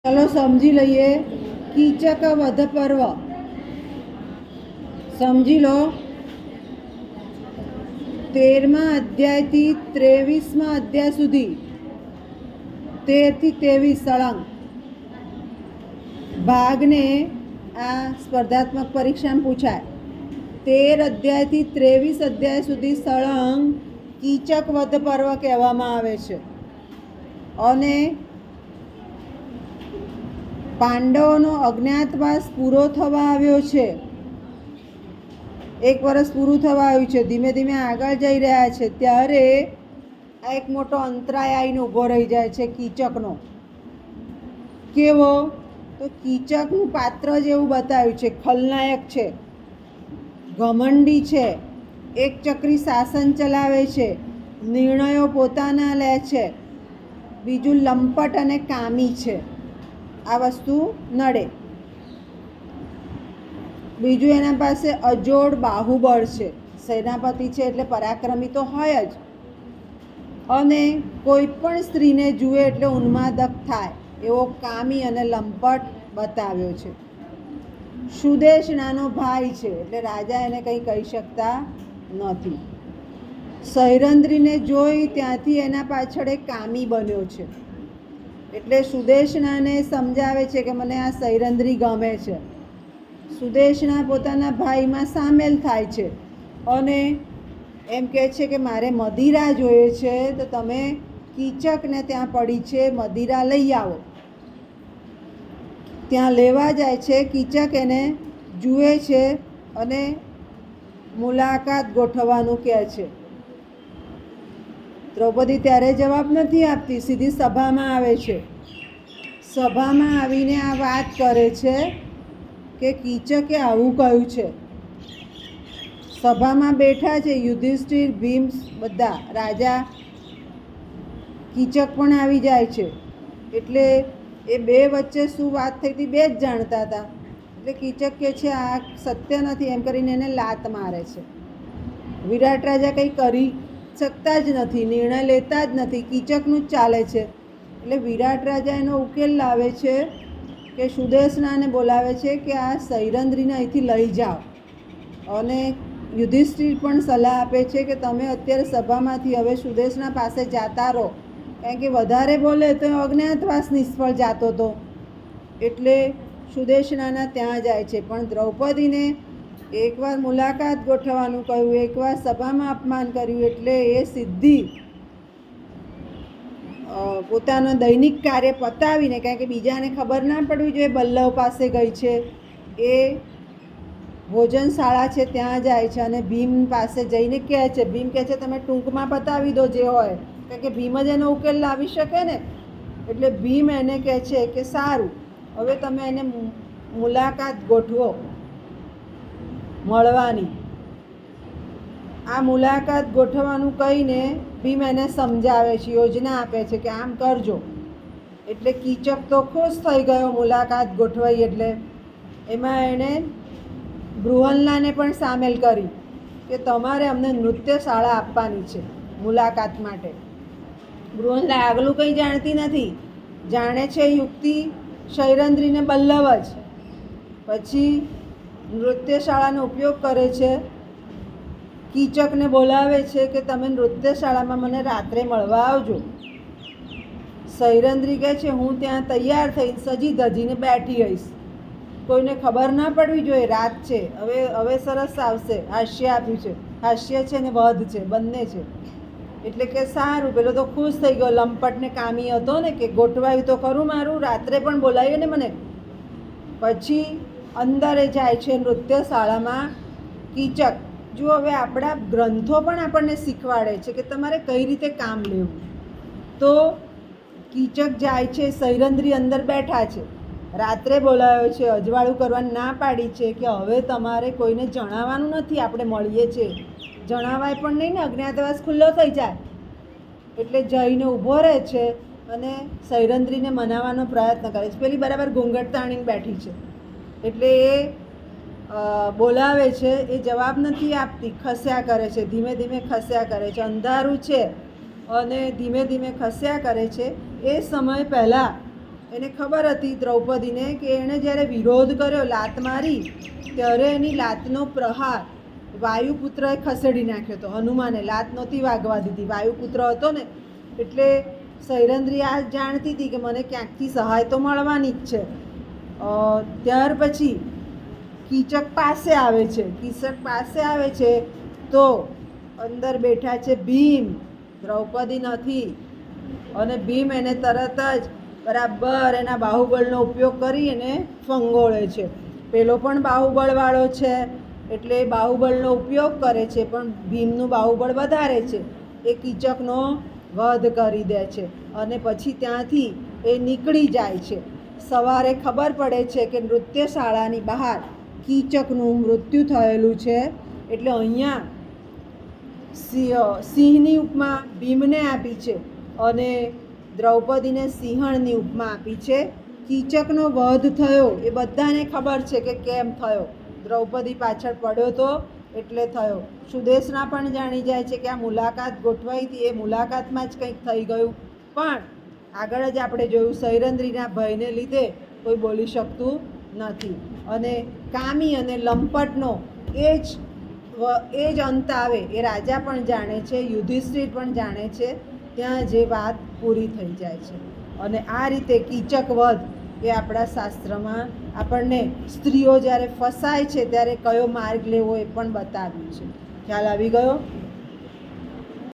ચાલો સમજી લઈએ કીચક વધ પર્વ. સમજી લો 13મા અધ્યાયથી 23મા અધ્યાય સુધી 13 થી 23 સળંગ ભાગને આ સ્પર્ધાત્મક પરીક્ષામાં પૂછાય. 13 અધ્યાયથી 23 અધ્યાય સુધી સળંગ કીચક વધ પર્વ કહેવામાં આવે છે. અને પાંડવોનો અજ્ઞાતવાસ પૂરો થવા આવ્યો છે. 1 વર્ષ પૂરું થવા આવ્યું છે. ધીમે ધીમે આગળ જઈ રહ્યા છે ત્યારે આ એક મોટો અંતરાય આવીને ઊભો રહી જાય છે કીચકનો. કેવો? તો કીચકનું પાત્ર જેવું બતાવ્યું છે. ખલનાયક છે, ઘમંડી છે, એક ચક્રી શાસન ચલાવે છે, નિર્ણયો પોતાના લે છે, બીજું લંપટ અને કામી છે. આ વસ્તુ નડે. બીજું એના પાસે અજોડ બાહુબળ છે. સેનાપતિ છે એટલે પરાક્રમી તો હોય જ. અને કોઈ પણ સ્ત્રીને જુએ એટલે ઉન્માદક થાય એવો કામી અને લંપટ બતાવ્યો છે. સુદેશનાનો ભાઈ છે એટલે રાજા એને કંઈ કહી શકતા નથી. સૈરંદ્રીને જોઈ ત્યાંથી એના પાછળ એક કામી બન્યો છે. એટલે સુદેશનાને સમજાવે છે કે મને આ સૈરંદ્રી ગમે છે. સુદેશના પોતાના ભાઈમાં સામેલ થાય છે અને એમ કહે છે કે મારે મદિરા જોઈએ છે, તો તમે કીચકને ત્યાં પડી છે મદિરા લઈ આવો. ત્યાં લેવા જાય છે. કીચક એને જુએ છે અને મુલાકાત ગોઠવવાનું કહે છે. દ્રૌપદી ત્યારે જવાબ નથી આપતી, સીધી સભામાં આવે છે. સભામાં આવીને આ વાત કરે છે કે કીચકે આવું કહ્યું છે. સભામાં બેઠા છે યુધિષ્ઠિર, ભીમ, બધા રાજા. કીચક પણ આવી જાય છે. એટલે એ બે વચ્ચે શું વાત થઈ હતી બે જ જાણતા હતા. એટલે કીચક કહે છે આ સત્ય નથી એમ કરીને એને લાત મારે છે. વિરાટ રાજા કંઈ કરી શકતા જ નથી, નિર્ણય લેતા જ નથી, કીચકનું જ ચાલે છે. એટલે વિરાટ રાજા એનો ઉકેલ લાવે છે કે સુદેશનાને બોલાવે છે કે આ સૈરંદ્રીને અહીંથી લઈ જાઓ. અને યુધિષ્ઠિર પણ સલાહ આપે છે કે તમે અત્યારે સભામાંથી હવે સુદેશના પાસે જાતા રહો, કારણ કે વધારે બોલે તો અજ્ઞાતવાસ નિષ્ફળ જતો હતો. એટલે સુદેશનાના ત્યાં જાય છે. પણ દ્રૌપદીને એકવાર મુલાકાત ગોઠવવાનું કહ્યું, એકવાર સભામાં અપમાન કર્યું, એટલે એ સીધી પોતાનું દૈનિક કાર્ય પતાવીને, કારણ કે બીજાને ખબર ના પડવી જોઈએ બલ્લવ પાસે ગઈ છે, એ ભોજનશાળા છે ત્યાં જાય છે અને ભીમ પાસે જઈને કહે છે. ભીમ કહે છે તમે ટૂંકમાં પતાવી દો જે હોય, કારણ કે ભીમ જ એનો ઉકેલ લાવી શકે ને. એટલે ભીમ એને કહે છે કે સારું, હવે તમે એને મુલાકાત ગોઠવો મળવાની. આ મુલાકાત ગોઠવવાનું કહીને ભીમ એને સમજાવે છે, યોજના આપે છે કે આમ કરજો. એટલે કીચક તો ખુશ થઈ ગયો મુલાકાત ગોઠવાઈ એટલે. એમાં એણે બૃહન્લાને પણ સામેલ કરી કે તમારે અમને નૃત્યશાળા આપવાની છે મુલાકાત માટે. બૃહન્લા આગલું કંઈ જાણતી નથી, જાણે છે યુક્તિ સૈરંદ્રીને બલ્લવ જ. પછી નૃત્યશાળાનો ઉપયોગ કરે છે. કીચકને બોલાવે છે કે તમે નૃત્યશાળામાં મને રાત્રે મળવા આવજો. સૈરંદ્રી કહે છે હું ત્યાં તૈયાર થઈ સજી ધજીને બેઠી હઈશ, કોઈને ખબર ના પડવી જોઈએ રાત છે. હવે સરસ આવશે. હાસ્ય આપ્યું છે, હાસ્ય છે ને વધ છે, બંને છે. એટલે કે સારું. પેલો તો ખુશ થઈ ગયો, લંપટને કામી હતો ને, કે ગોઠવાયું તો ખરું મારું, રાત્રે પણ બોલાવ્યું ને મને. પછી અંદરે જાય છે નૃત્યશાળામાં કીચક. જો હવે આપણા ગ્રંથો પણ આપણને શીખવાડે છે કે તમારે કઈ રીતે કામ લેવું. તો કીચક જાય છે, સૈરંદ્રી અંદર બેઠા છે, રાત્રે બોલાવ્યો છે, અજવાળું કરવાની ના પાડી છે કે હવે તમારે કોઈને જણાવવાનું નથી, આપણે મળીએ છીએ. જણાવાય પણ નહીં ને, અજ્ઞાતવાસ ખુલ્લો થઈ જાય. એટલે જઈને ઊભો રહે છે અને સૈરંદ્રીને મનાવવાનો પ્રયત્ન કરે છે. પેલી બરાબર ઘૂંઘટ તાણીને બેઠી છે. એટલે એ બોલાવે છે, એ જવાબ નથી આપતી, ખસ્યા કરે છે, ધીમે ધીમે ખસ્યા કરે છે. અંધારું છે અને ધીમે ધીમે ખસ્યા કરે છે. એ સમય પહેલાં એને ખબર હતી દ્રૌપદીને કે એણે જ્યારે વિરોધ કર્યો, લાત મારી, ત્યારે એની લાતનો પ્રહાર વાયુપુત્રએ ખસેડી નાખ્યો હતો. હનુમાને લાત નહોતી વાગવા દીધી. વાયુપુત્ર હતો ને, એટલે સૈરંદ્રી આ જાણતી હતી કે મને ક્યાંકથી સહાય તો મળવાની જ છે. ત્યાર પછી કીચક પાસે આવે છે. કીચક પાસે આવે છે તો અંદર બેઠા છે ભીમ, દ્રૌપદી નથી. અને ભીમ એને તરત જ બરાબર એના બાહુબળનો ઉપયોગ કરી અને ફંગોળે છે. પેલો પણ બાહુબળવાળો છે એટલે બાહુબળનો ઉપયોગ કરે છે, પણ ભીમનું બાહુબળ વધારે છે. એ કીચકનો વધ કરી દે છે અને પછી ત્યાંથી એ નીકળી જાય છે. સવારે ખબર પડે છે કે નૃત્યશાળાની બહાર કીચકનું મૃત્યુ થયેલું છે. એટલે અહીંયા સિંહની ઉપમા ભીમને આપી છે અને દ્રૌપદીને સિંહણની ઉપમા આપી છે. કીચકનો વધ થયો એ બધાને ખબર છે કે કેમ થયો. દ્રૌપદી પાછળ પડ્યો તો એટલે થયો. સુદેશના પણ જાણી જાય છે કે આ મુલાકાત ગોઠવાઈ હતી, એ મુલાકાતમાં જ કંઈક થઈ ગયું. પણ આગળ જ આપણે જોયું સૈરંદ્રીના ભયને લીધે કોઈ બોલી શકતું નથી. અને કામી અને લંપટનો એ જ અંત આવે એ રાજા પણ જાણે છે, યુધિષ્ઠિર પણ જાણે છે. ત્યાં જે વાત પૂરી થઈ જાય છે. અને આ રીતે કીચક વધ એ આપણા શાસ્ત્રમાં આપણને સ્ત્રીઓ જ્યારે ફસાય છે ત્યારે કયો માર્ગ લેવો એ પણ બતાવ્યું છે. ખ્યાલ આવી ગયો?